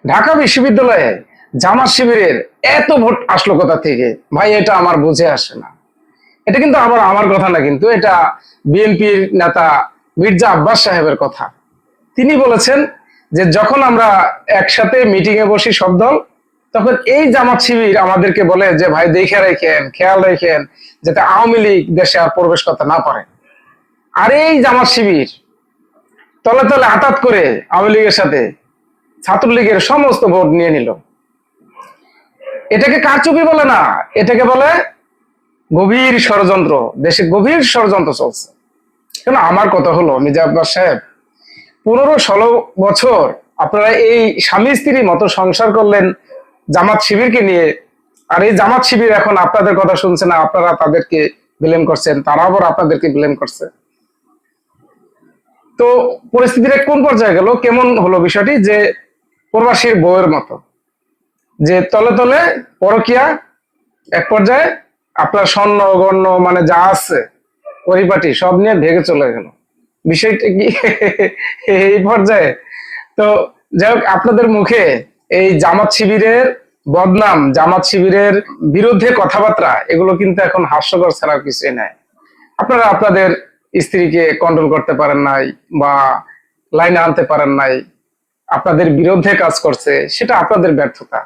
ঢাকা বিশ্ববিদ্যালয়ে জামাত শিবিরের এত ভোট আসলো কোথা থেকে ভাই, এটা আমার বুঝে আসে না। এটা কিন্তু আবার আমার কথা না, কিন্তু এটা বিএনপির নেতা মির্জা আব্বাস সাহেবের কথা। তিনি বলেছেন যে যখন আমরা একসাথে মিটিং এ বসি সব দল, তখন এই জামাত শিবির আমাদেরকে বলে যে ভাই দেখে রাখেন, খেয়াল রাখেন যাতে আওয়ামী লীগ দেশে আর প্রবেশ করতে না পারে। আর এই জামাত শিবির তলে তলে আতাত করে আওয়ামী লীগের সাথে ছাত্রলীগের সমস্ত ভোট নিয়ে নিল। এটাকে কারচুপি বলে না, এটাকে বলে গভীর ষড়যন্ত্র। দেশে গভীর ষড়যন্ত্র চলছে। কেন, আমার কথা হলো মির্জা আব্বাস সাহেব, 15-16 বছর আপনারা এই স্বামী স্ত্রীর মতো সংসার করলেন জামাত শিবিরকে নিয়ে। আর এই জামাত শিবির এখন আপনাদের কথা শুনছে না, আপনারা তাদেরকে ব্লেম করছেন, তারা আবার আপনাদেরকে ব্লেম করছে। তো পরিস্থিতিটা কোন পর্যায়ে গেল, কেমন হলো বিষয়টি, যে প্রবাসীর বউয়ের মতো, যে তলে তলে পরকিয়া, এক পর্যায়ে আপনার স্বর্ণ গণ্য মানে যা আছে পরিপাটি সব নিয়ে ভেগে চলে গেল। বিষয়টা কি এই পর্যায়ে? তো যাই হোক, আপনাদের মুখে এই জামাত শিবিরের বদনাম, জামাত শিবিরের বিরুদ্ধে কথাবার্তা, এগুলো কিন্তু এখন হাস্যকর ছাড়া কিছুই নাই। আপনারা আপনাদের স্ত্রীকে কন্ট্রোল করতে পারেন নাই, বা লাইনে আনতে পারেন নাই, আপনাদের বিরুদ্ধে কাজ করছে, সেটা আপনাদের ব্যর্থতা।